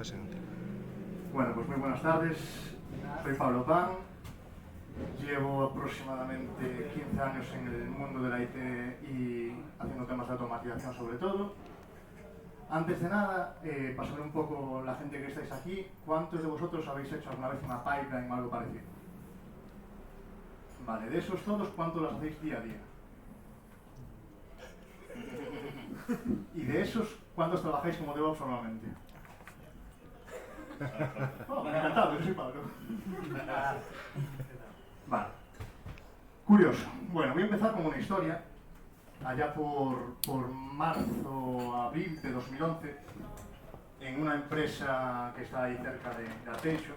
presente. Bueno, pues muy buenas tardes. Soy Pablo Pan. Llevo aproximadamente 15 años en el mundo de la IT y haciendo temas de automatización sobre todo. Antes de nada, para saber un poco la gente que estáis aquí, ¿cuántos de vosotros habéis hecho alguna vez una pipeline o algo parecido? Vale, de esos todos, ¿cuántos las hacéis día a día? Y de esos, ¿cuántos trabajáis como DevOps normalmente? Oh, me ha encantado, yo soy Pablo. Vale. Curioso. Bueno, voy a empezar con una historia. Allá por marzo, abril de 2011, en una empresa que está ahí cerca de Arteixo,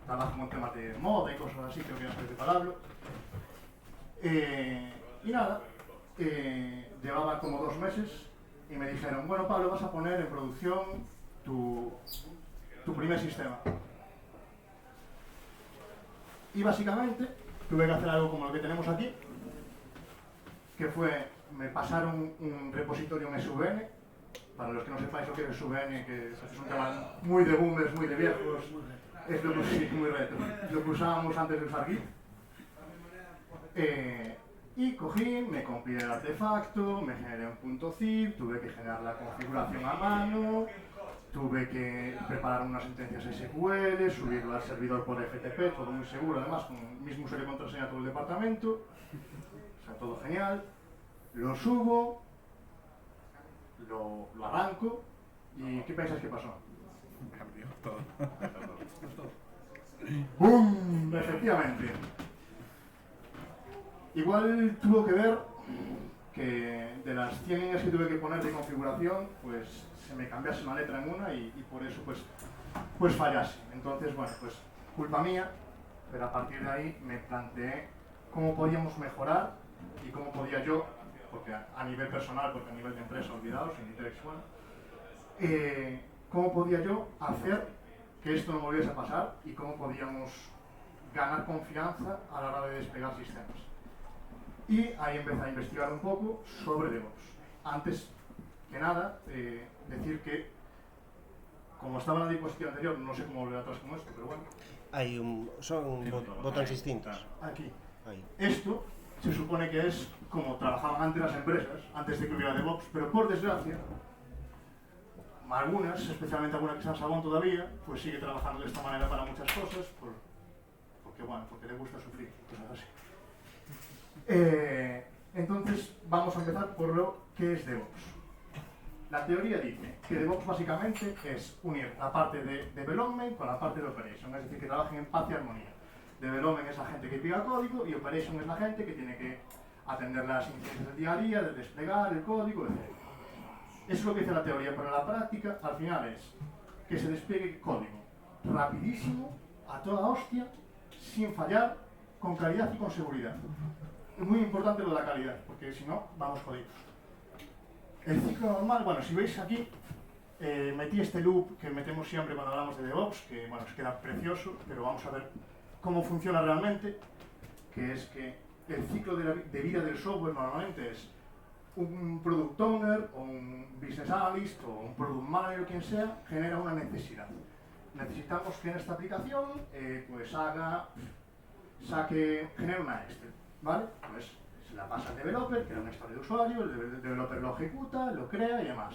trabajo con temas de moda y cosas así, creo que ya sabéis de palabra. Y nada, llevaba como 2 meses y me dijeron, bueno Pablo, vas a poner en producción tu primer sistema. Y básicamente tuve que hacer algo como lo que tenemos aquí, que fue, me pasaron un repositorio en SVN. Para los que no sepáis lo que es SVN, que es un tema muy de boomers, muy de viejos, es lo que sí, muy retro, lo que usábamos antes de usar Git. Y cogí, me compilé el artefacto, me generé un .zip, tuve que generar la configuración a mano, tuve que preparar unas sentencias SQL, subirlo al servidor por FTP, todo muy seguro además, con el mismo usuario y contraseña todo el departamento, o sea, todo genial. Lo subo, lo arranco y ¿qué pensáis que pasó? Cambió todo. ¡Bum! Efectivamente. Igual tuvo que ver que de las 100 líneas que tuve que poner de configuración, pues se me cambiase una letra en una y por eso pues fallase. Entonces, bueno, pues culpa mía, pero a partir de ahí me planteé cómo podíamos mejorar y cómo podía yo, porque a nivel personal, porque a nivel de empresa, olvidaos, en Iterex, bueno, cómo podía yo hacer que esto no volviese a pasar y cómo podíamos ganar confianza a la hora de desplegar sistemas. Y ahí empecé a investigar un poco sobre DevOps. Antes que nada, decir que, como estaba en la diapositiva anterior, no sé cómo volver atrás con esto, pero bueno. Son botones distintos. Aquí. Ahí. Esto se supone que es como trabajaban antes las empresas, antes de que hubiera DevOps, pero por desgracia, algunas, especialmente alguna que está en Sabón todavía, pues sigue trabajando de esta manera para muchas cosas, porque le gusta sufrir, cosas así. Entonces vamos a empezar por lo que es DevOps. La teoría dice que DevOps básicamente es unir la parte de development con la parte de operation, es decir, que trabajen en paz y armonía. Development es la gente que pide código y operation es la gente que tiene que atender las incidencias del día a día, de desplegar el código, etc. Eso es lo que dice la teoría, pero la práctica al final es que se despliegue código rapidísimo, a toda hostia, sin fallar, con calidad y con seguridad. Es muy importante lo de la calidad, porque si no, vamos jodidos. El ciclo normal, bueno, si veis aquí, metí este loop que metemos siempre cuando hablamos de DevOps, que bueno, os queda precioso, pero vamos a ver cómo funciona realmente, que es que el ciclo de vida del software normalmente es un product owner, o un business analyst, o un product manager, quien sea, genera una necesidad. Necesitamos que en esta aplicación pues genere una Excel, ¿vale? Pues se la pasa al developer, crea una historia de usuario, el developer lo ejecuta, lo crea y demás.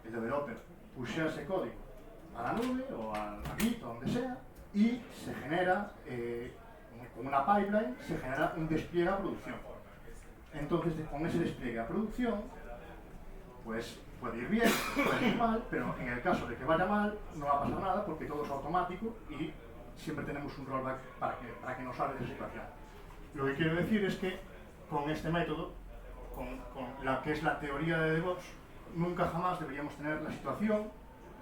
El developer pushea ese código a la nube o al Git o donde sea y se genera, con una pipeline, se genera un despliegue a producción. Entonces, con ese despliegue a producción, pues puede ir bien, puede ir mal, pero en el caso de que vaya mal, no va a pasar nada porque todo es automático y siempre tenemos un rollback para que nos salve de esa situación. Lo que quiero decir es que con este método, con la que es la teoría de DevOps, nunca jamás deberíamos tener la situación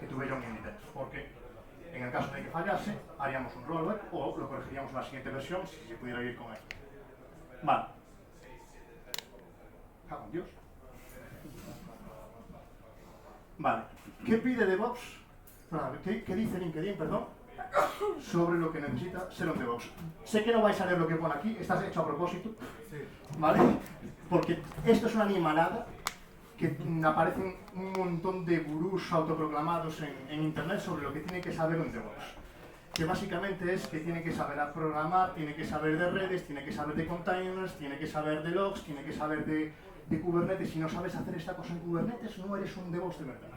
que tuve yo en Unitex, porque en el caso de que fallase, haríamos un rollback o lo corregiríamos en la siguiente versión si se pudiera ir con esto. Vale. Cago en Dios. Vale. ¿Qué pide DevOps? ¿Qué dice LinkedIn, perdón? Sobre lo que necesita ser un DevOps. Sé que no vais a leer lo que pone aquí, está hecho a propósito, ¿vale? Porque esto es una animalada que aparecen un montón de gurús autoproclamados en internet sobre lo que tiene que saber un DevOps. Que básicamente es que tiene que saber a programar, tiene que saber de redes, tiene que saber de containers, tiene que saber de logs, tiene que saber de Kubernetes. Si no sabes hacer esta cosa en Kubernetes, no eres un DevOps de verdad.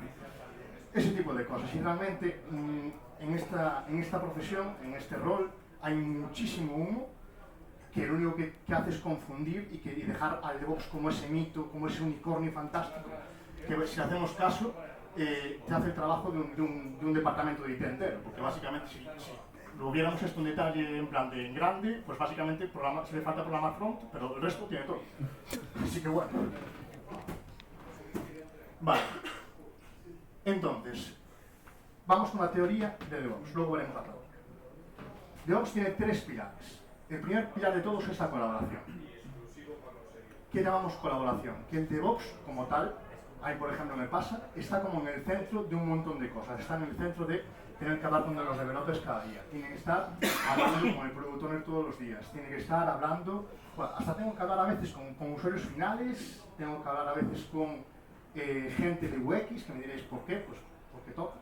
Ese tipo de cosas. Y realmente en esta profesión, en este rol, hay muchísimo humo que lo único que hace es confundir y dejar al DevOps como ese mito, como ese unicornio fantástico, que si le hacemos caso, te hace el trabajo de un departamento de IT entero, porque básicamente si lo viéramos esto en detalle en grande, pues básicamente se le falta programar front, pero el resto tiene todo. Así que bueno. Vale. Entonces, vamos con la teoría de DevOps, luego veremos la práctica. DevOps tiene 3 pilares. El primer pilar de todos es la colaboración. ¿Qué llamamos colaboración? Que el DevOps, como tal, ahí por ejemplo me pasa, está como en el centro de un montón de cosas. Está en el centro de tener que hablar con los developers cada día. Tiene que estar hablando con el product owner todos los días. Tiene que estar hablando, bueno, hasta tengo que hablar a veces con usuarios finales, tengo que hablar a veces con gente de UX, que me diréis ¿por qué? Pues porque toca.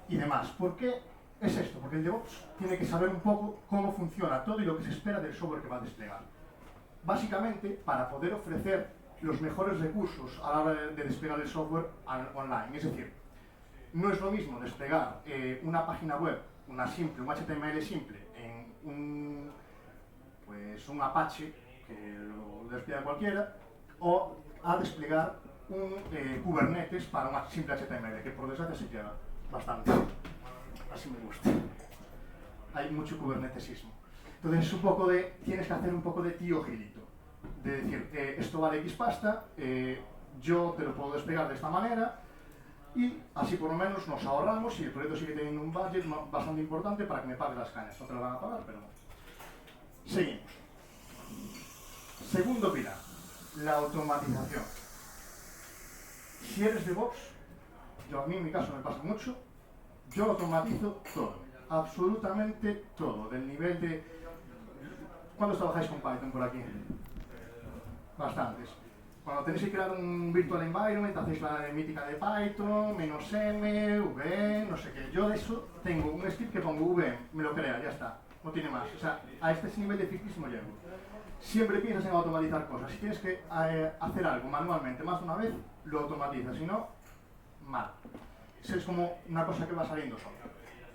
Y demás. ¿Por qué es esto? Porque el DevOps tiene que saber un poco cómo funciona todo y lo que se espera del software que va a desplegar. Básicamente, para poder ofrecer los mejores recursos a la hora de desplegar el software online. Es decir, no es lo mismo desplegar una página web, un HTML simple, en un Apache, que lo despliega cualquiera, o a desplegar un Kubernetes para un simple HTML, que por desgracia se queda bastante. Así me gusta. Hay mucho kubernetesismo. Entonces es un poco tienes que hacer un poco de tío Gilito. De decir, esto vale X pasta, yo te lo puedo desplegar de esta manera, y así por lo menos nos ahorramos y el proyecto sigue teniendo un budget bastante importante para que me pague las cañas. No te lo van a pagar, pero no. Seguimos. Segundo pilar, la automatización. Si eres DevOps, a mí en mi caso me pasa mucho, yo automatizo todo, absolutamente todo, del nivel de... ¿Cuántos trabajáis con Python por aquí? Bastantes. Cuando tenéis que crear un virtual environment, hacéis la mítica de Python, -m, v, no sé qué. Yo de eso tengo un script que pongo v, me lo crea, ya está, no tiene más. O sea, a este nivel de fictísimo llego. Siempre piensas en automatizar cosas. Si tienes que hacer algo manualmente más de una vez, lo automatizas, si no, mal. Eso es como una cosa que va saliendo sola.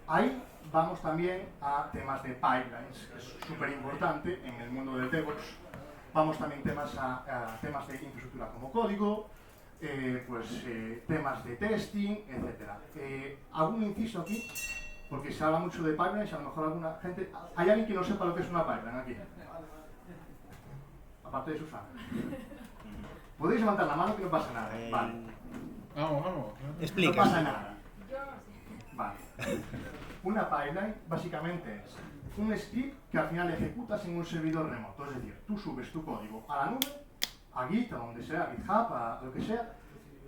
Ahí vamos también a temas de pipelines, que es súper importante en el mundo del DevOps. Vamos también a temas de infraestructura como código, temas de testing, etc. Hago un inciso aquí, porque se habla mucho de pipelines, a lo mejor alguna gente... ¿Hay alguien que no sepa lo que es una pipeline aquí? Aparte de Susana. Podéis levantar la mano que no pasa nada. Vale. Vamos. Explica. No pasa nada. Vale. Una pipeline básicamente es un script que al final ejecutas en un servidor remoto. Es decir, tú subes tu código a la nube, a Git, a donde sea, a GitHub, a lo que sea,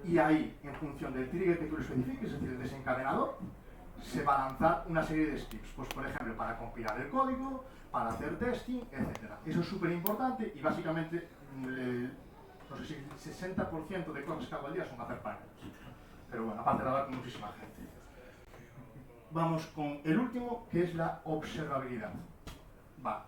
y ahí, en función del trigger que tú le especifiques, es decir, el desencadenador, se va a lanzar una serie de scripts. Pues, por ejemplo, para compilar el código, para hacer testing, etc. Eso es súper importante y básicamente, no sé si el 60% de cosas que hago al día son hacer pipelines. Pero bueno, aparte de hablar con muchísima gente. Vamos con el último, que es la observabilidad. Va.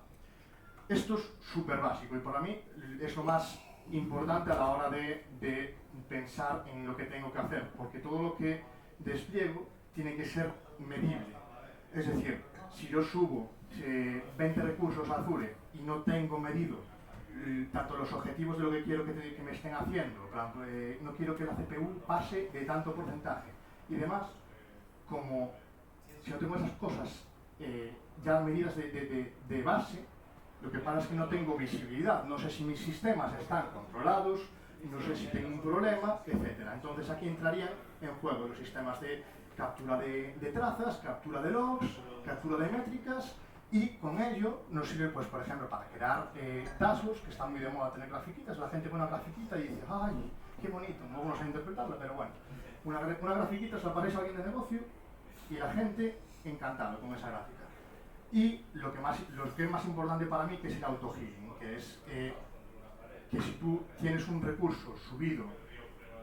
Esto es súper básico y para mí es lo más importante a la hora de pensar en lo que tengo que hacer, porque todo lo que despliego tiene que ser medible. Es decir, si yo subo 20 recursos a Azure y no tengo medido tanto los objetivos de lo que quiero que me estén haciendo, no quiero que la CPU pase de tanto porcentaje y demás, como si no tengo esas cosas ya medidas de base, lo que pasa es que no tengo visibilidad, no sé si mis sistemas están controlados, no sé si tengo un problema, etc. Entonces aquí entrarían en juego los sistemas de captura de trazas, captura de logs, captura de métricas, y con ello nos sirve, pues, por ejemplo, para crear tazos, que están muy de moda tener grafiquitas. La gente pone una grafiquita y dice, ¡ay, qué bonito! No sé interpretarla, pero bueno. Una grafiquita se la aparece a alguien de negocio y la gente encantado con esa gráfica. Y lo que es más importante para mí, que es el auto-healing, que es que si tú tienes un recurso subido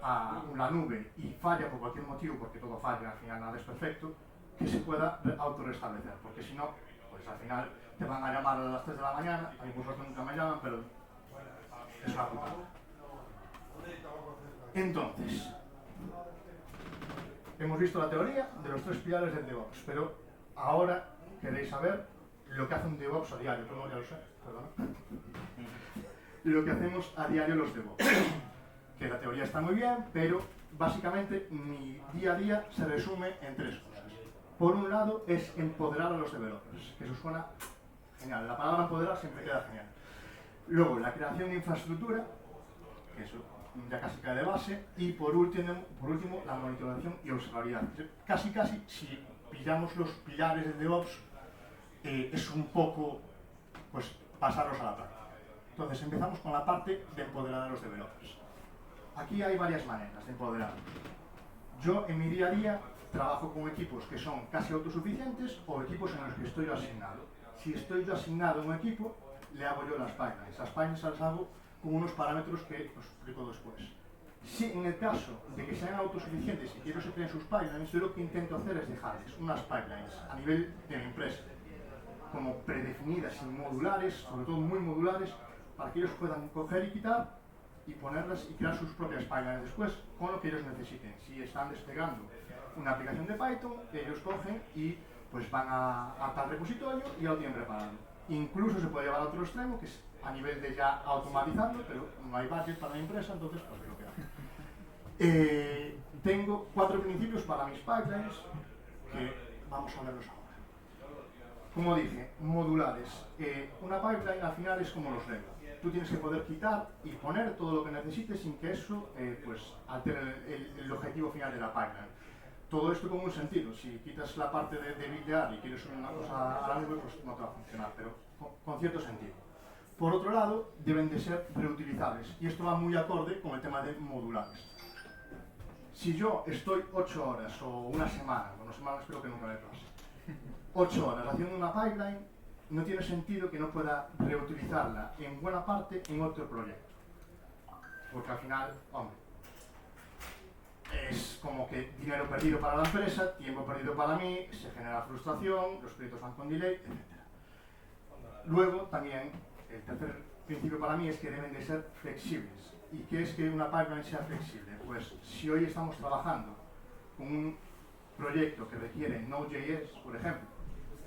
a la nube y falla por cualquier motivo, porque todo falla, al final nada es perfecto, que se pueda autorrestablecer, porque si no, pues al final te van a llamar a las 3 de la mañana, a mí por suerte nunca me llaman, pero es una putada. Entonces, hemos visto la teoría de los 3 pilares del DevOps, pero ahora queréis saber lo que hace un DevOps a diario, como ya lo sé, perdón. Lo que hacemos a diario los DevOps. Que la teoría está muy bien, pero básicamente mi día a día se resume en 3 cosas. Por un lado es empoderar a los developers, que eso suena genial, la palabra empoderar siempre queda genial. Luego la creación de infraestructura, que eso ya casi cae de base, y por último la monitorización y observabilidad. Casi si pillamos los pilares de DevOps, es un poco pues pasarlos a la práctica. Entonces empezamos con la parte de empoderar a los developers. Aquí hay varias maneras de empoderarlos. Yo en mi día a día trabajo con equipos que son casi autosuficientes o equipos en los que estoy yo asignado. Si estoy yo asignado a un equipo, le hago yo las pipelines. Las pipelines las hago con unos parámetros que os explico después. Si en el caso de que sean autosuficientes y quiero que se creen sus pipelines, yo lo que intento hacer es dejarles unas pipelines a nivel de mi empresa, como predefinidas y modulares, sobre todo muy modulares, para que ellos puedan coger y quitar y ponerlas y crear sus propias pipelines después con lo que ellos necesiten. Si están desplegando una aplicación de Python, ellos cogen y pues van a tal repositorio y ya lo tienen preparado. Incluso se puede llevar a otro extremo, que es a nivel de ya automatizarlo, pero no hay budget para la empresa, entonces pues lo que hago. Tengo 4 principios para mis pipelines que vamos a verlos ahora. Como dije, modulares. Una pipeline al final es como los Lego. Tú tienes que poder quitar y poner todo lo que necesites sin que eso pues altere el objetivo final de la pipeline. Todo esto con un sentido. Si quitas la parte de buildear y quieres subir una cosa a la nube, pues no te va a funcionar, pero con cierto sentido. Por otro lado, deben de ser reutilizables, y esto va muy acorde con el tema de modulares. Si yo estoy 8 horas o una semana, bueno, semana espero que nunca me pase, 8 horas haciendo una pipeline, no tiene sentido que no pueda reutilizarla en buena parte en otro proyecto. Porque al final, hombre, es como que dinero perdido para la empresa, tiempo perdido para mí, se genera frustración, los proyectos van con delay, etc. Luego, también, el tercer principio para mí es que deben de ser flexibles. ¿Y qué es que una pipeline sea flexible? Pues si hoy estamos trabajando con un proyecto que requiere Node.js, por ejemplo,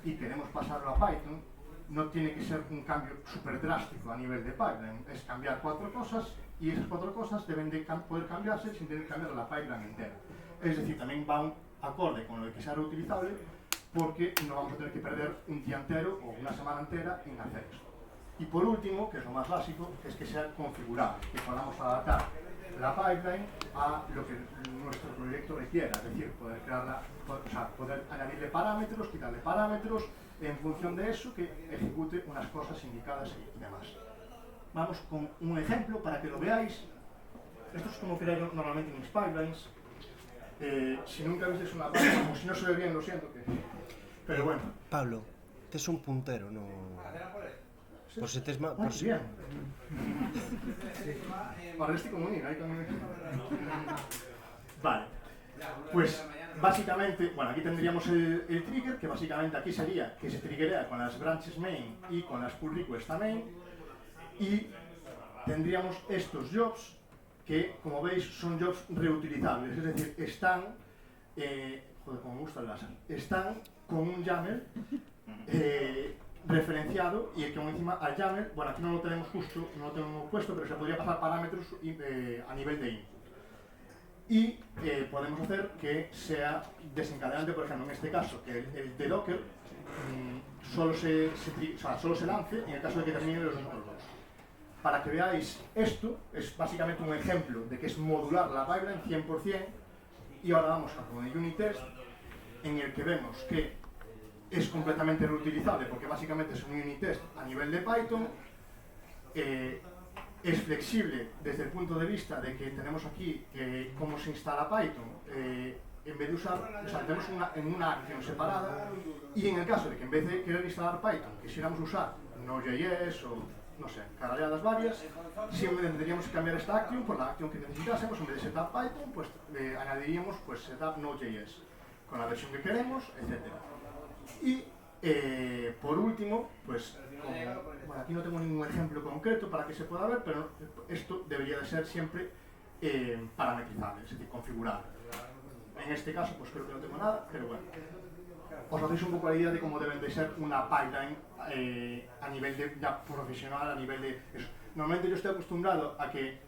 y queremos pasarlo a Python, no tiene que ser un cambio súper drástico a nivel de pipeline, es cambiar 4 cosas y esas 4 cosas deben de poder cambiarse sin tener que cambiar la pipeline entera. Es decir, también va un acorde con lo de que sea reutilizable, porque no vamos a tener que perder un día entero o una semana entera en hacer esto. Y por último, que es lo más básico, es que sea configurable, que podamos adaptar la pipeline a lo que nuestro proyecto requiera, es decir, poder crearla, poder añadirle parámetros, quitarle parámetros, en función de eso que ejecute unas cosas indicadas y demás. Vamos con un ejemplo para que lo veáis. Esto es como creo normalmente mis pipelines. Si nunca visteis una pipeline, o si no se ve bien, lo siento, pero bueno. Pablo, te es un puntero, no... Por si te es más... Por si bien. Para este comunidad, hay comunidad. Vale. Pues básicamente, bueno, aquí tendríamos el trigger, que básicamente aquí sería que se triggerea con las branches main y con las pull requests a main, y tendríamos estos jobs que, como veis, son jobs reutilizables, es decir, están, joder, como me gusta el láser, están con un YAML referenciado, y que encima al YAML, bueno, aquí no lo tenemos justo, no lo tenemos puesto, pero se podría pasar parámetros a nivel de input. Y podemos hacer que sea desencadenante, por ejemplo, en este caso, que el de Docker solo se lance en el caso de que terminen los otros dos. Para que veáis, esto es básicamente un ejemplo de que es modular la pipeline 100%, y ahora vamos a con el unit test, en el que vemos que es completamente reutilizable, porque básicamente es un unit test a nivel de Python, es flexible desde el punto de vista de que tenemos aquí cómo se instala Python, en vez de usar, tenemos en una acción separada, y en el caso de que en vez de querer instalar Python quisiéramos usar Node.js o no sé, caraleadas varias, siempre tendríamos que cambiar esta action por la action que necesitásemos. En vez de setup Python, pues añadiríamos pues setup Node.js con la versión que queremos, etc. Y por último, pues bueno, aquí no tengo ningún ejemplo concreto para que se pueda ver, pero esto debería de ser siempre parametrizable, es decir, configurable. En este caso, pues creo que no tengo nada, pero bueno. Os hacéis un poco la idea de cómo deben de ser una pipeline a nivel de ya profesional, a nivel de eso. Normalmente yo estoy acostumbrado a que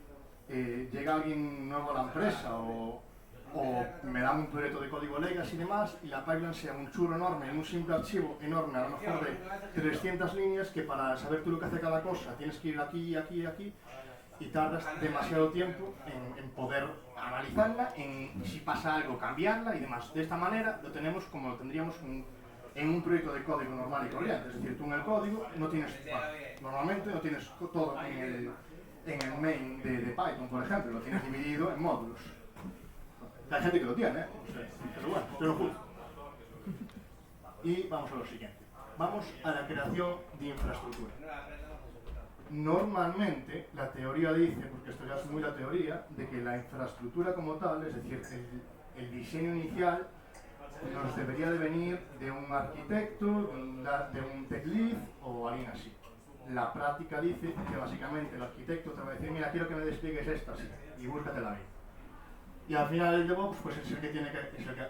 llega alguien nuevo a la empresa o me dan un proyecto de código legacy y demás, y la pipeline sea un churro enorme, en un simple archivo enorme, a lo mejor de 300 líneas, que para saber tú lo que hace cada cosa tienes que ir aquí, aquí y aquí, y tardas demasiado tiempo en poder analizarla, en si pasa algo cambiarla y demás. De esta manera lo tenemos como lo tendríamos en un proyecto de código normal y corriente. Es decir, tú en el código no tienes, bueno, normalmente no tienes todo en el main de Python, por ejemplo, lo tienes dividido en módulos. Hay gente que lo tiene, pero bueno, yo lo juro. Y vamos a lo siguiente. Vamos a la creación de infraestructura. Normalmente la teoría dice, porque esto ya es muy la teoría, de que la infraestructura como tal, es decir, el diseño inicial, nos debería de venir de un arquitecto, de un tech lead o alguien así. La práctica dice que básicamente el arquitecto te va a decir, mira, quiero que me despliegues esto así, y búscatela bien. Y al final el DevOps pues, es el que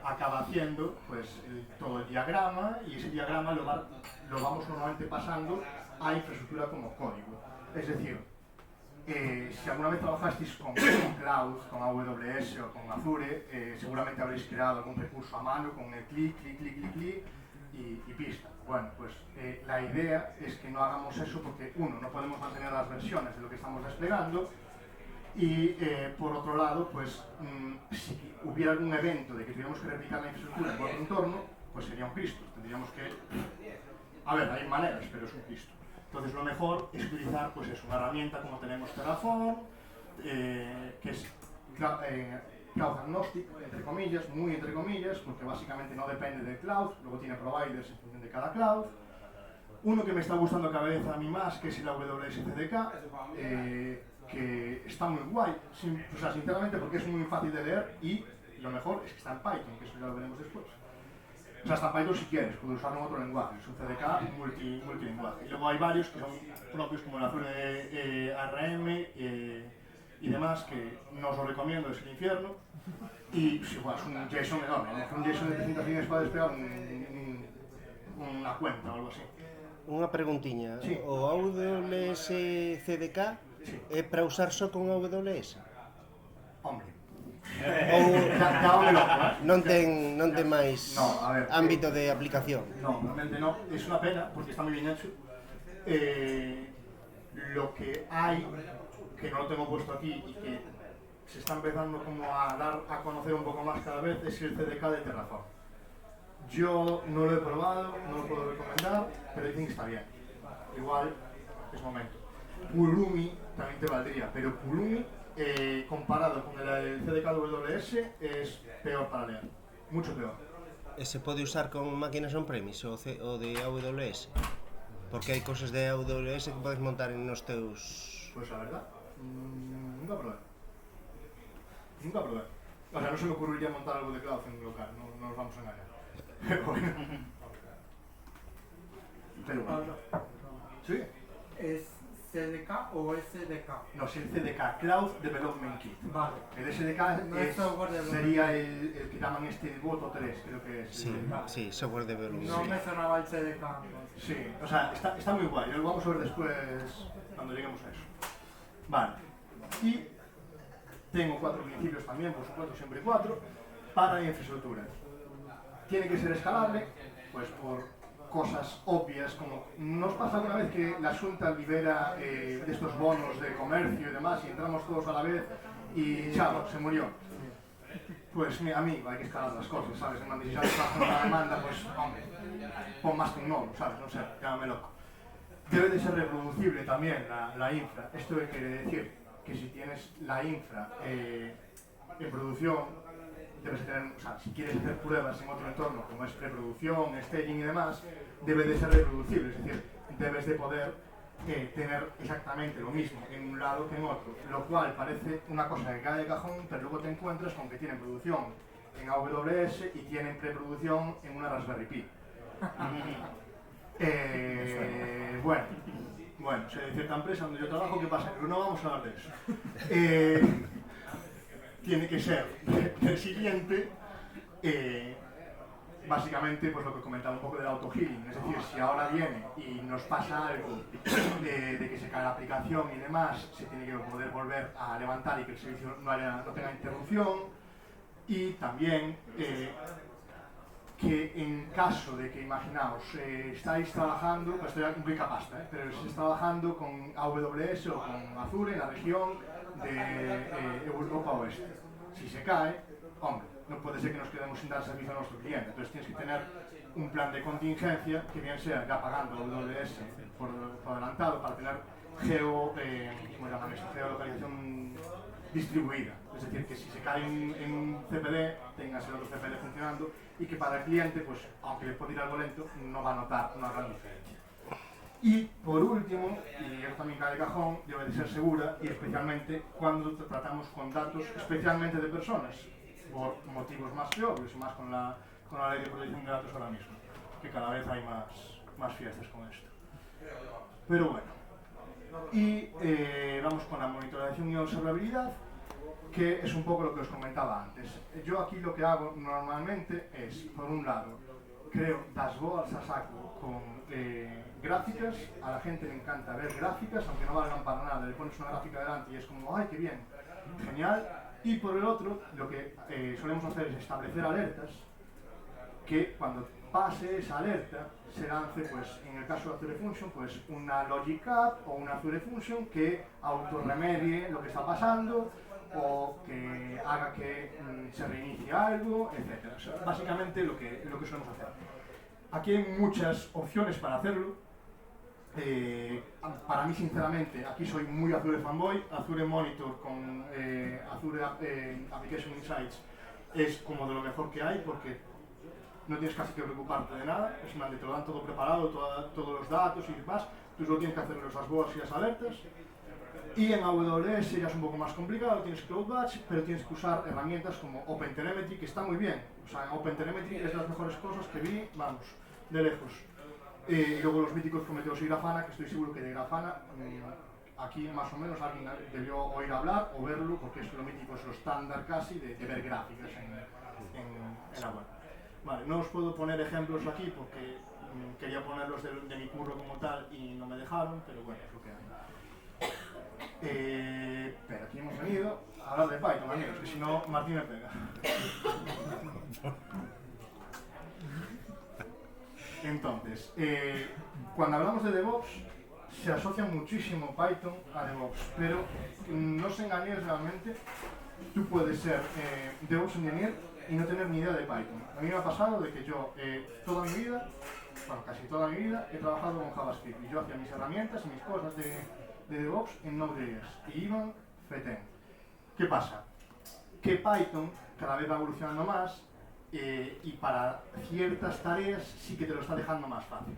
acaba haciendo pues, todo el diagrama, y ese diagrama lo vamos normalmente pasando a infraestructura como código. Es decir, si alguna vez trabajasteis con Cloud, con AWS o con Azure, seguramente habréis creado algún recurso a mano con el clic y pista. Bueno, pues la idea es que no hagamos eso porque, uno, no podemos mantener las versiones de lo que estamos desplegando, y por otro lado, pues si hubiera algún evento de que tuviéramos que replicar la infraestructura en otro entorno, pues sería un Cristo. Tendríamos que... A ver, hay maneras, pero es un Cristo. Entonces lo mejor es utilizar pues una herramienta como tenemos Terraform, que es cloud agnostic, entre comillas, muy entre comillas, porque básicamente no depende del cloud, luego tiene providers en función de cada cloud. Uno que me está gustando cada vez a mí más, que es el AWS CDK, que está muy guay, o sea, sinceramente porque es muy fácil de leer, y lo mejor es que está en Python, que eso ya lo veremos después. O sea, está en Python si quieres, puedes usarlo en otro lenguaje, es un CDK multilingüaje. Y luego hay varios que son propios, como el Azure ARM y demás, que no os lo recomiendo, es el infierno. Y pues, igual, es un JSON enorme, ¿no? Un JSON de 300 líneas para desplegar una cuenta o algo así. Unha preguntiña, Sí. O AWS CDK é para usar só con AWS? Hombre. Ou Dábame loco, non ten máis No, a ver, ámbito de aplicación? No, realmente no. Es una pena porque está muy bien hecho. Lo que hay, que no lo tengo puesto aquí y que se está empezando como a dar a conocer un poco más cada vez, es el CDK de Terraform. Yo no lo he probado, no lo puedo recomendar, pero dicen que está bien. Igual es momento. Pulumi también te valdría, pero Pulumi comparado con el CDK AWS es peor para leer, mucho peor. E se pode usar con máquinas on-premise o de AWS? Porque hai cosas de AWS que podes montar nos teus... Pues la verdad, nunca probé. Nunca probé. O sea, no se me ocurriría montar algo de cloud en un local, no nos vamos a engañar. Pero bueno. Pero bueno. ¿Sí? ¿Es CDK o SDK? No, es el CDK, Cloud Development Kit. Vale. El SDK No es software de sería el que llaman Boto 3, creo que es. Sí, software development. No me sonaba el CDK entonces. Sí, o sea, está muy guay, lo vamos a ver después cuando lleguemos a eso. Vale, y tengo 4 principios también, por supuesto, siempre 4, para la infraestructura. Tiene que ser escalable, pues por cosas obvias, como nos pasa alguna vez que la Xunta libera de estos bonos de comercio y demás, y entramos todos a la vez y chao, se murió. Pues a mí hay que escalar las cosas, ¿sabes? Si ya hacer una demanda, pues hombre, pon más que un nodo, ¿sabes? No sé, llámame loco. Debe de ser reproducible también la infra. Esto quiere decir que si tienes la infra en producción, debes tener, o sea, si quieres hacer pruebas en otro entorno, como es preproducción, staging y demás, debe de ser reproducible, es decir, debes de poder tener exactamente lo mismo en un lado que en otro, lo cual parece una cosa que cae de cajón, pero luego te encuentras con que tienen producción en AWS y tienen preproducción en una Raspberry Pi. Bueno, de cierta empresa donde yo trabajo, ¿qué pasa? Pero no vamos a hablar de eso. Tiene que ser resiliente, básicamente pues lo que comentaba un poco del auto-healing, es decir, si ahora viene y nos pasa algo de que se cae la aplicación y demás, se tiene que poder volver a levantar y que el servicio no tenga interrupción. Y también que en caso de que, imaginaos, estáis trabajando, pues estoy implica pasta, pero si estáis trabajando con AWS o con Azure en la región de Europa Oeste, si se cae, hombre, no puede ser que nos quedemos sin dar servicio a nuestro cliente, entonces tienes que tener un plan de contingencia que bien sea ya pagando AWS por adelantado para tener geolocalización distribuida, es decir, que si se cae en un CPD, tengas el otro CPD funcionando y que para el cliente, pues aunque le puede ir algo lento, no va a notar una gran diferencia. Y por último, y esto también cae de cajón, debe de ser segura y especialmente cuando tratamos con datos especialmente de personas, por motivos más que obvios y más con la ley de protección de datos ahora mismo, que cada vez hay más fiestas con esto. Pero bueno. Y vamos con la monitorización y observabilidad, que es un poco lo que os comentaba antes. Yo aquí lo que hago normalmente es, por un lado, creo dashboards a saco con gráficas. A la gente le encanta ver gráficas, aunque no valgan para nada. Le pones una gráfica delante y es como, ¡ay, qué bien! Genial. Y por el otro, lo que solemos hacer es establecer alertas, que cuando pase esa alerta se lance, pues en el caso de Azure Function, pues una Logic App o una Azure Function que autorremedie lo que está pasando o que haga que se reinicie algo, etc. O sea, básicamente lo que solemos hacer. Aquí hay muchas opciones para hacerlo. Para mí, sinceramente, aquí soy muy Azure fanboy. Azure Monitor con Azure Application Insights es como de lo mejor que hay, porque no tienes casi que preocuparte de nada, es más, te lo dan todo preparado, todos los datos y demás, tú solo tienes que hacer los dashboards y las alertas. Y en AWS ya es un poco más complicado, tienes Cloud Batch, pero tienes que usar herramientas como OpenTelemetry, que está muy bien. O sea, OpenTelemetry es de las mejores cosas que vi, vamos, de lejos. Y luego los míticos Prometheus y Grafana, que estoy seguro que de Grafana, aquí más o menos alguien debió oír hablar o verlo, porque es lo mítico, es lo estándar casi de ver gráficas en la web. Vale, no os puedo poner ejemplos aquí porque quería ponerlos de mi curro como tal y no me dejaron, pero bueno, es lo que hay. Pero aquí hemos venido a hablar de Python, amigos, que si no, Martín me pega. Entonces, cuando hablamos de DevOps, se asocia muchísimo Python a DevOps, pero no os engañéis realmente, tú puedes ser DevOps Engineer y no tener ni idea de Python. A mí me ha pasado de que yo toda mi vida, bueno, casi toda mi vida, he trabajado con JavaScript y yo hacía mis herramientas y mis cosas de DevOps en Node.js y iban fetén. ¿Qué pasa? Que Python cada vez va evolucionando más y para ciertas tareas sí que te lo está dejando más fácil.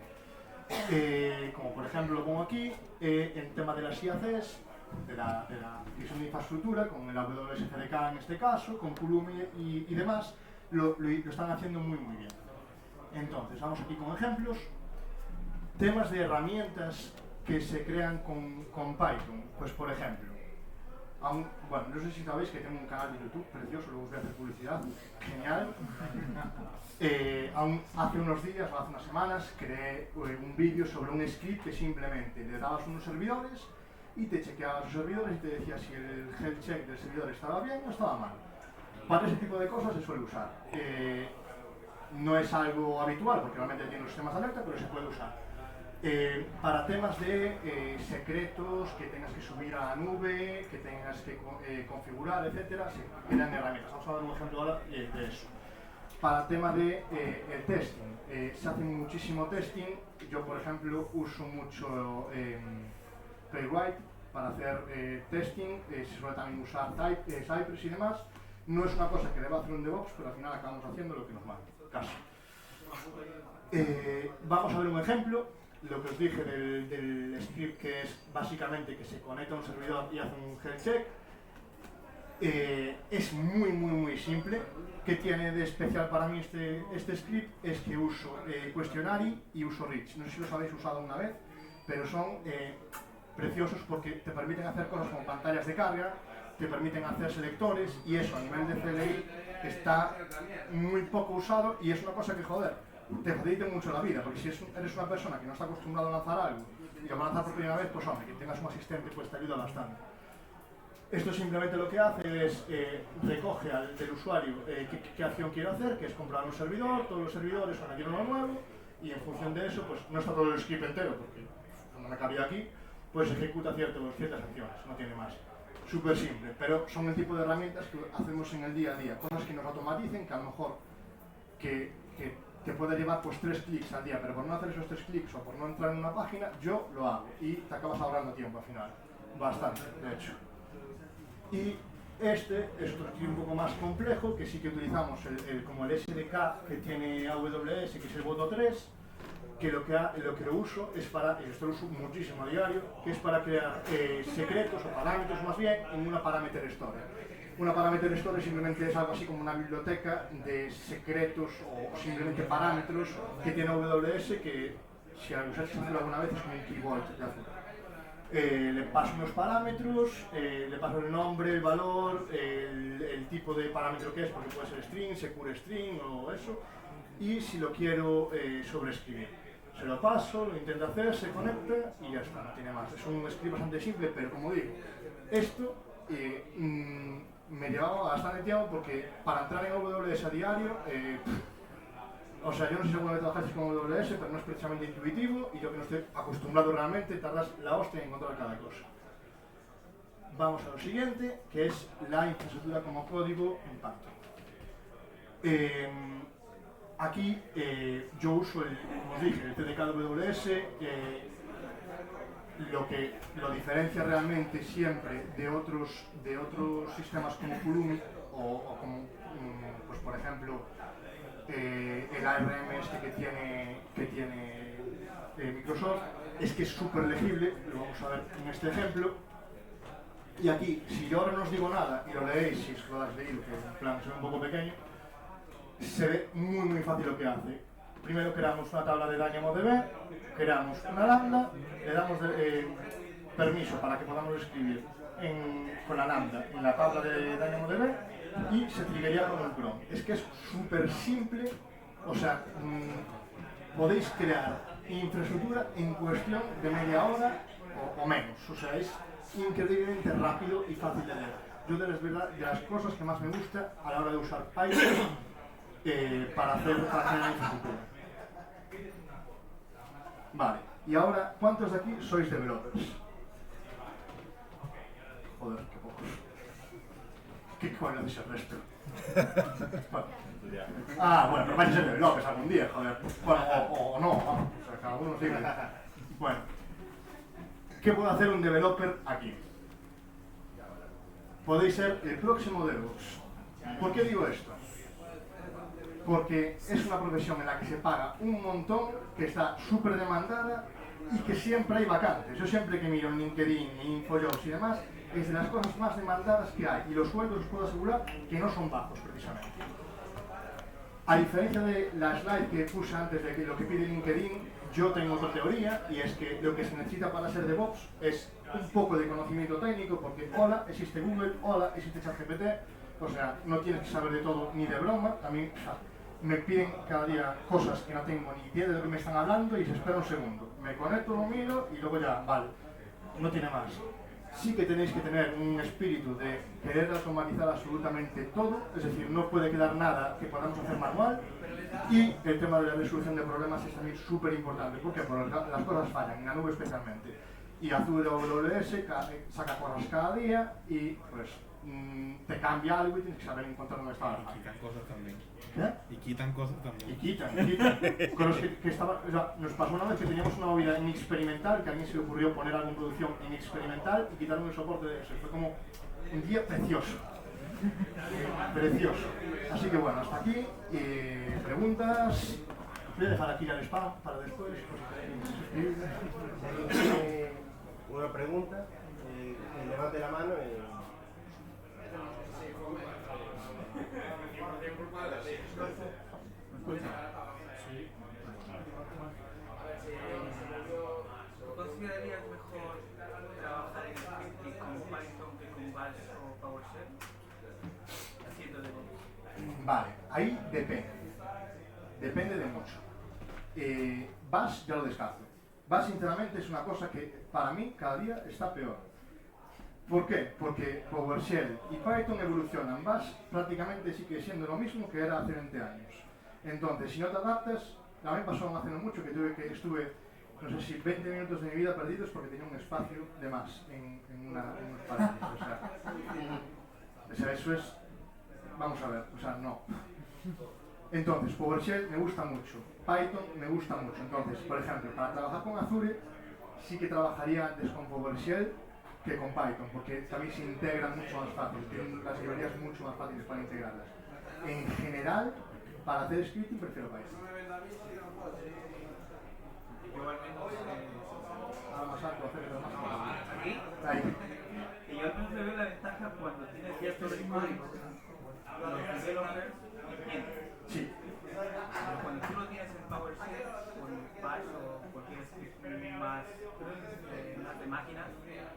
Como por ejemplo lo pongo aquí, el tema de las IACs, de la división de infraestructura, con el AWS CDK en este caso, con Pulumi y demás, lo están haciendo muy bien. Entonces, vamos aquí con ejemplos. Temas de herramientas que se crean con Python. Pues por ejemplo, bueno, no sé si sabéis que tengo un canal de YouTube precioso, luego os voy a hacer publicidad, genial. Hace unos días o hace unas semanas creé un vídeo sobre un script que simplemente le dabas unos servidores y te chequeaba los servidores y te decía si el health check del servidor estaba bien o estaba mal. Para ese tipo de cosas se suele usar. No es algo habitual porque realmente tiene los sistemas de alerta, pero se puede usar. Para temas de secretos que tengas que subir a la nube, que tengas que configurar, etcétera, se crean herramientas. Vamos a ver un ejemplo ahora de eso. Para el tema de el testing, se hace muchísimo testing. Yo, por ejemplo, uso mucho Playwright para hacer testing, se suele también usar Cypress y demás. No es una cosa que deba hacer un DevOps, pero al final acabamos haciendo lo que nos manda, casi. Vamos a ver un ejemplo. lo que os dije del script, que es básicamente que se conecta a un servidor y hace un health check, es muy simple. ¿Qué tiene de especial para mí este script? Es que uso Questionary y uso Rich. No sé si los habéis usado una vez, pero son preciosos porque te permiten hacer cosas como pantallas de carga, te permiten hacer selectores, y eso a nivel de CLI está muy poco usado, y es una cosa que, joder, te facilita mucho la vida, porque si eres una persona que no está acostumbrado a lanzar algo y lo va a lanzar por primera vez, pues hombre, que tengas un asistente pues te ayuda bastante. Esto simplemente lo que hace es recoge del usuario qué acción quiere hacer, que es comprar un servidor, todos los servidores van a tener uno nuevo, y en función de eso, pues no está todo el script entero, porque no me cabía aquí, pues ejecuta ciertas acciones, no tiene más. Súper simple, pero son el tipo de herramientas que hacemos en el día a día, cosas que nos automaticen, que a lo mejor que te puede llevar pues 3 clics al día, pero por no hacer esos 3 clics o por no entrar en una página, yo lo hago y te acabas ahorrando tiempo al final, bastante, de hecho. Y este es otro script un poco más complejo, que sí que utilizamos como el SDK que tiene AWS, que es el Boto 3, que lo que lo uso es para, y esto lo uso muchísimo a diario, que es para crear secretos o parámetros más bien en una parameter store. Una parameter store simplemente es algo así como una biblioteca de secretos o simplemente parámetros que tiene AWS, que si usáis alguna vez es como un key vault de azul. Le paso unos parámetros, le paso el nombre, el valor, el tipo de parámetro que es, porque puede ser string, secure string o eso, y si lo quiero sobreescribir. Se lo paso, lo intento hacer, se conecta y ya está, no tiene más. Es un script bastante simple, pero como digo, esto me llevaba bastante tiempo porque para entrar en AWS a diario, o sea, yo no sé si alguna vez trabajáis con AWS, pero no es precisamente intuitivo, y yo que no estoy acostumbrado realmente, tardas la hostia en encontrar cada cosa. Vamos a lo siguiente, que es la infraestructura como código en Python. Aquí yo uso, como os dije, el CDK AWS, lo diferencia realmente siempre de otros sistemas como Pulumi o como, pues por ejemplo, el ARM que tiene Microsoft, es que es súper legible, lo vamos a ver en este ejemplo. Y aquí, si yo ahora no os digo nada y lo leéis, si es que lo habéis leído, que en plan soy un poco pequeño, se ve muy fácil lo que hace. Primero creamos una tabla de DynamoDB, creamos una lambda, le damos permiso para que podamos escribir con la lambda en la tabla de DynamoDB, y se triggería con un cron. Es que es súper simple, o sea, podéis crear infraestructura en cuestión de media hora o menos, o sea, es increíblemente rápido y fácil de leer. Yo de las cosas que más me gusta a la hora de usar Python para hacer la infraestructura. Vale, y ahora, ¿cuántos de aquí sois developers? Joder, qué pocos. ¿Qué coño dice el resto? Bueno, pero vais a ser developers algún día, joder. Bueno, o no, vamos, o sea, cada uno nos diga. Bueno, ¿qué puede hacer un developer aquí? Podéis ser el próximo DevOps. ¿Por qué digo esto? Porque es una profesión en la que se paga un montón, que está súper demandada y que siempre hay vacantes. Yo siempre que miro en LinkedIn, InfoJobs y demás, es de las cosas más demandadas que hay, y los sueldos os puedo asegurar que no son bajos precisamente. A diferencia de la slide que puse antes de lo que pide LinkedIn, yo tengo otra teoría, y es que lo que se necesita para ser DevOps es un poco de conocimiento técnico, porque hola, existe Google, hola, existe ChatGPT, o sea, no tienes que saber de todo ni de broma. A mí me piden cada día cosas que no tengo ni idea de lo que me están hablando y se espera un segundo. Me conecto, lo miro y luego ya, vale, no tiene más. Sí que tenéis que tener un espíritu de querer automatizar absolutamente todo, es decir, no puede quedar nada que podamos hacer manual, y el tema de la resolución de problemas es también súper importante, porque las cosas fallan, en la nube especialmente, y Azure AWS saca cosas cada día y pues te cambia algo y tienes que saber encontrar dónde está la falla. Y quitan cosas también. ¿Qué? Y quitan cosas también. Y quitan. Con los que estaba, o sea, nos pasó una vez que teníamos una movida en experimental, que a alguien se le ocurrió poner algo en producción en experimental y quitaron el soporte de eso. Fue como un día precioso. Precioso. Así que bueno, hasta aquí. Preguntas. Voy a dejar aquí ya el spam para después. Una pregunta, que levante la mano y... ¿Tú considerarías mejor trabajar en scripting con Python que con Bash o PowerShell? Haciendo DevOps. Vale, ahí depende. Depende de mucho. Bash ya lo descarto. Bash sinceramente es una cosa que para mí cada día está peor. ¿Por qué? Porque PowerShell y Python evolucionan. Bash prácticamente sigue siendo lo mismo que era hace 20 años. Entonces, si no te adaptas, a mí me pasó hace no mucho que estuve, no sé si 20 minutos de mi vida perdidos porque tenía un espacio de más en unos paréntesis. O sea, eso es, vamos a ver, o sea, no. Entonces, PowerShell me gusta mucho, Python me gusta mucho. Entonces, por ejemplo, para trabajar con Azure, sí que trabajaría antes con PowerShell que con Python, porque también se integran mucho más fácil, tienen las librerías mucho más fáciles para integrarlas. En general, para hacer scripting prefiero Python. Igualmente, Ahora más alto, hacer más alto. aquí, Ahí. y yo al menos veo la ventaja cuando tienes cierto código, los developers entienden. Sí. Pero cuando tú lo tienes en PowerShell o en Bash o cualquier script más de máquinas,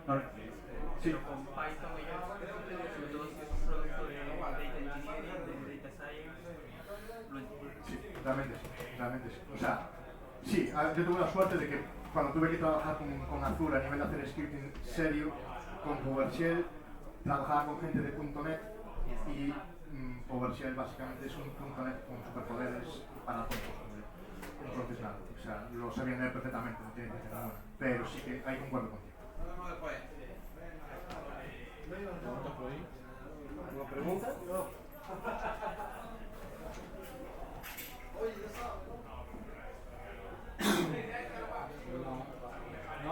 no lo entiendes. Pero con Python ellos, sobre todo si es un producto de data engineering, de data science, lo entienden. Sí, realmente sí, realmente sí. O sea, sí, yo tuve la suerte de que cuando tuve que trabajar con Azure a nivel de hacer scripting serio, con PowerShell, trabajaba con gente de .NET y PowerShell básicamente es un .NET con superpoderes para todos. Entonces nada, o sea, lo sabían leer perfectamente, no tiene que hacer nada. Pero sí que ahí concuerdo contigo. ¿Una pregunta? No.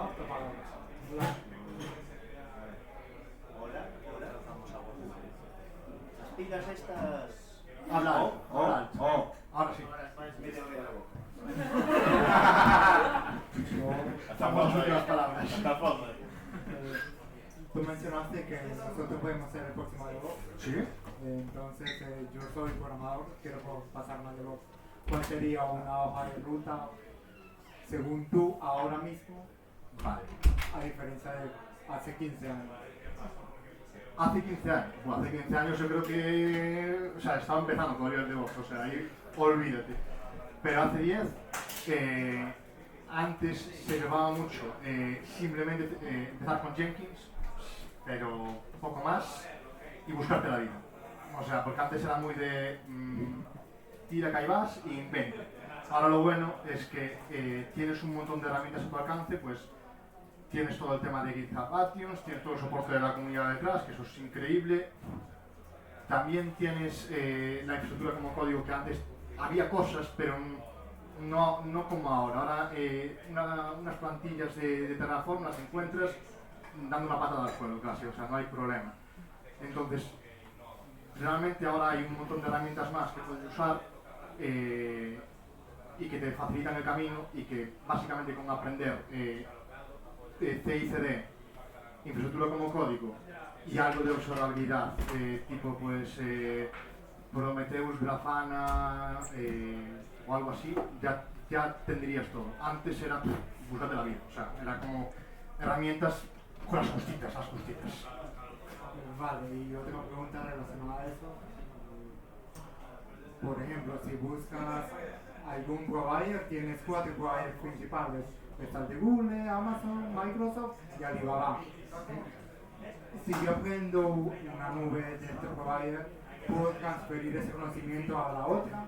Hola, hola. Las pilas estas... Habla alto, habla alto. Ahora sí. Medio de la boca. Estamos las últimas palabras. Tú mencionaste que nosotros podemos ser el próximo DevOps. ¿Sí? Entonces, yo soy programador, quiero pasarme a DevOps. ¿Cuál sería una hoja de ruta, según tú, ahora mismo, Vale. a diferencia de hace 15 años? Hace 15 años. Bueno, hace 15 años yo creo que... O sea, estaba empezando todavía el DevOps, o sea, ahí olvídate. Pero hace 10, antes se llevaba mucho simplemente empezar con Jenkins, pero poco más, y buscarte la vida. O sea, porque antes era muy de tira, que ahí vas y inventa. Ahora lo bueno es que tienes un montón de herramientas a tu alcance, pues tienes todo el tema de GitHub Actions, tienes todo el soporte de la comunidad detrás, que eso es increíble. También tienes la infraestructura como código, que antes había cosas, pero no como ahora. Ahora unas plantillas de Terraform las encuentras dando una patada al suelo casi, o sea, no hay problema. Entonces, realmente ahora hay un montón de herramientas más que puedes usar y que te facilitan el camino y que básicamente con aprender CI/CD, infraestructura como código y algo de observabilidad, tipo pues Prometheus, Grafana o algo así, ya tendrías todo. Antes era búscate la vida, o sea, era como herramientas con las justitas. Vale, y otra pregunta relacionada a eso. Por ejemplo, si buscas algún provider, tienes 4 providers principales. Está el de Google, Amazon, Microsoft y Alibaba. Si yo aprendo una nube de este provider, ¿puedo transferir ese conocimiento a la otra?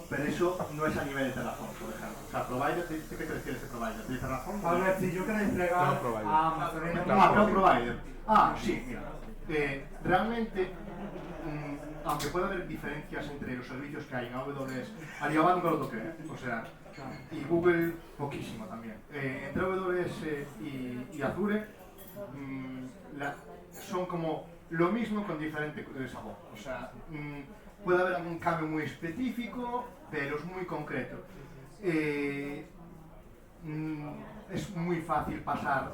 Pero eso no es a nivel de Terraform, por ejemplo. O sea, provider, ¿de qué te refieres de provider? ¿De Terraform? A ver, si yo quiero desplegar a Amazon en Cloud Provider. Sí, mira. Realmente, aunque pueda haber diferencias entre los servicios que hay en AWS, Alibaba nunca lo toqué, o sea, y Google poquísimo también. Entre AWS y Azure son como Lo mismo con diferente sabor. O sea, puede haber algún cambio muy específico, pero es muy concreto. Es muy fácil pasar,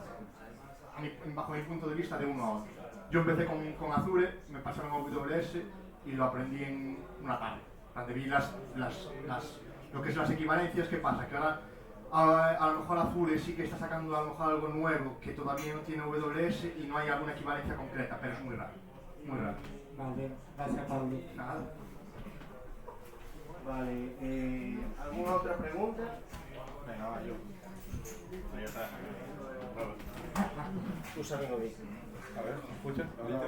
bajo mi punto de vista, de uno a otro. Yo empecé con Azure, me pasaron a AWS y lo aprendí en una tarde. Donde vi lo que es las equivalencias. ¿Qué pasa? Que ahora a lo mejor Azure sí que está sacando a lo mejor algo nuevo que todavía no tiene AWS y no hay alguna equivalencia concreta, pero es muy raro. Muy raro. Vale, gracias Pablo. Nada. Vale, ¿alguna otra pregunta? Venga, va, yo. Ya está. Usa bien o bien. A ver, ¿me escuchas? Hola,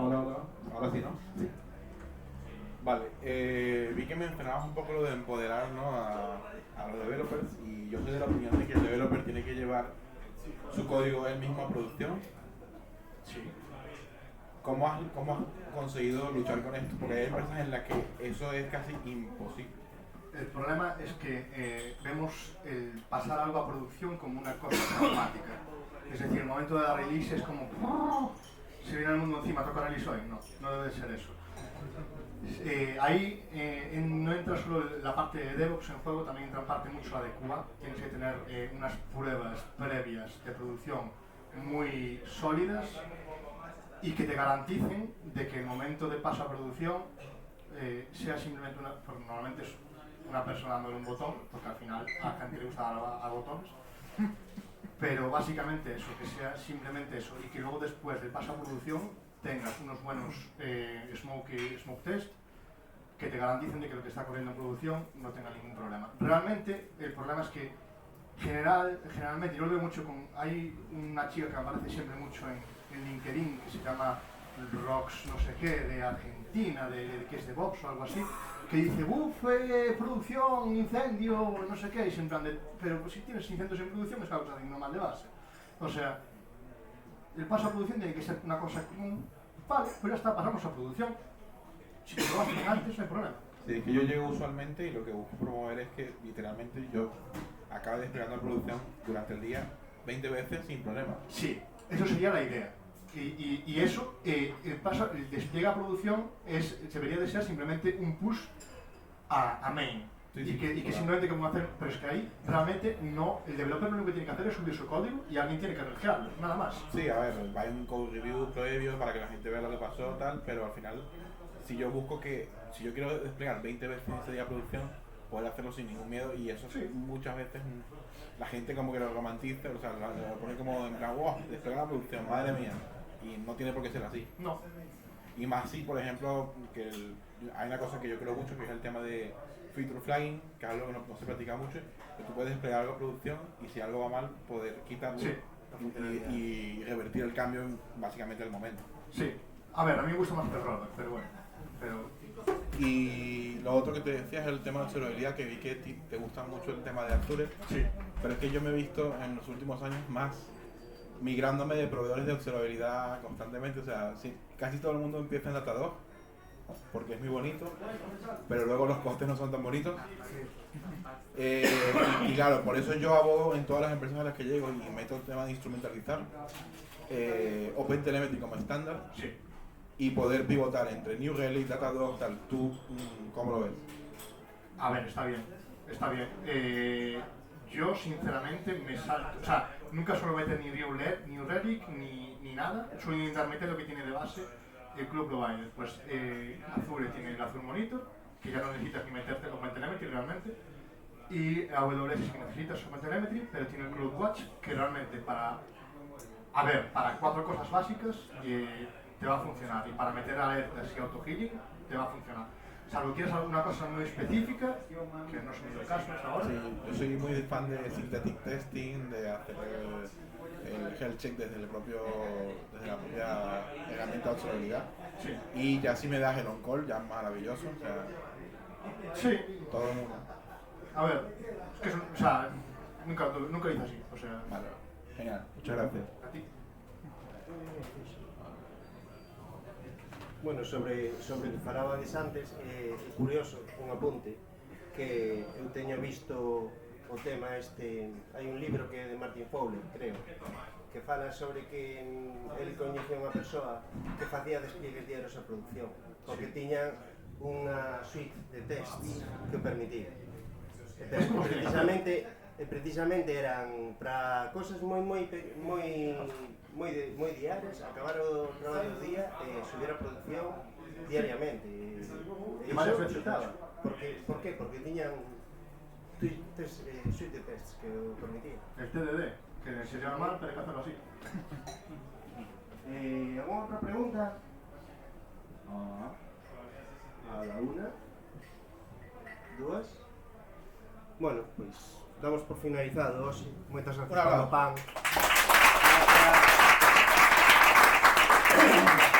hola. Ahora sí, ¿no? Sí. Vale, vi que mencionabas un poco lo de empoderar, ¿no? a los developers, y yo soy de la opinión de que el developer tiene que llevar su código él mismo a producción. Sí. ¿Cómo has conseguido luchar con esto? Porque hay empresas en las que eso es casi imposible. El problema es que vemos el pasar algo a producción como una cosa traumática. Es decir, el momento de la release es como se viene el mundo encima, toca release hoy. No, no debe ser eso. Ahí no entra solo la parte de DevOps en juego, también entra en parte mucho la de QA. Tienes que tener unas pruebas previas de producción muy sólidas y que te garanticen de que el momento de paso a producción sea simplemente porque normalmente es una persona dándole un botón, porque al final a gente le gusta dar a botones, pero básicamente eso, que sea simplemente eso, y que luego después del paso a producción tengas unos buenos smoke test que te garanticen de que lo que está corriendo en producción no tenga ningún problema. Realmente el problema es que generalmente, yo lo veo mucho hay una chica que aparece siempre mucho en LinkedIn que se llama Rox no sé qué, de Argentina, que es de DevOps o algo así, que dice, producción, incendio, no sé qué, y en plan de, pero si tienes incendios en producción es que algo está haciendo mal de base. O sea, el paso a producción tiene que ser una cosa común. Vale, pues ya está, pasamos a producción. Si te lo hacen antes, no hay problema. Sí, es que yo llego usualmente y lo que busco promover es que literalmente yo acabe desplegando la producción durante el día 20 veces sin problema. Sí, eso sería la idea. Y eso, el despliegue a producción debería de ser simplemente un push a main. Sí, y que claro. simplemente como hacer, pero es que ahí realmente no, el developer lo único que tiene que hacer es subir su código y alguien tiene que registrarlo, nada más. Sí, a ver, hay un code review previo para que la gente vea lo que pasó tal, pero al final, si yo quiero desplegar 20 veces ese día de producción, poder hacerlo sin ningún miedo, y eso Sí. muchas veces la gente como que lo romantiza, o sea, lo pone como en plan, wow, desplegar la producción, madre mía, y no tiene por qué ser así. No. Y más si, por ejemplo, hay una cosa que yo creo mucho, que es el tema de feature flagging, que es algo que no se practica mucho, que tú puedes desplegar algo a producción y si algo va mal, poder quitarlo Sí. y revertir el cambio básicamente al momento. Sí. A ver, a mí me gusta más el rollback, pero bueno. Y lo otro que te decía es el tema de observabilidad, que vi que te gusta mucho el tema de Azure, Sí. pero es que yo me he visto en los últimos años más migrándome de proveedores de observabilidad constantemente. O sea, sí, casi todo el mundo empieza en Datadog porque es muy bonito, pero luego los costes no son tan bonitos. Y claro, por eso yo abogo en todas las empresas a las que llego y meto el tema de instrumentalizar OpenTelemetry como estándar. Sí. Y poder pivotar entre New Relic, Datadog, tal. ¿Tú cómo lo ves? A ver, está bien. Está bien. Yo, sinceramente, me salto. O sea, nunca suelo meter ni New Relic ni nada. Suelo intentar meter lo que tiene de base el Cloud Provider. Pues Azure tiene el Azure Monitor, que ya no necesitas ni meterte con OpenTelemetry realmente. Y AWS sí que necesitas OpenTelemetry, pero tiene el CloudWatch, que realmente para 4 cosas básicas te va a funcionar, y para meter alertas y auto-healing te va a funcionar. Salvo quieres alguna cosa muy específica, que no es el caso hasta ahora. Sí, yo soy muy fan de synthetic testing, de hacer el health check desde la propia herramienta de observabilidad. Sí. Y ya si me das el on-call, ya es maravilloso. O sea, Sí. todo el mundo. A ver, es que nunca lo hice así, o sea. Vale, genial, muchas gracias. A ti. Bueno, sobre o que falabades antes, é curioso, un apunte, que eu teño visto o tema hai un libro que é de Martin Fowler, creo, que fala sobre que el coñecía unha persoa que facía despliegues diarios a produción, porque tiñan unha suite de tests que o permitía. Precisamente eran para cosas moi diarias, acabar o traballo do día e subir a producción diariamente. E iso resultaba. Por qué? Porque tiñan suite de tests que o permitían. El TDD, que se llama mal, pero hay que hacerlo así. ¿Alguna otra pregunta? A la una. Dúas. Bueno, pues damos por finalizado hoxe. Moitas gracias polo pan. Gracias.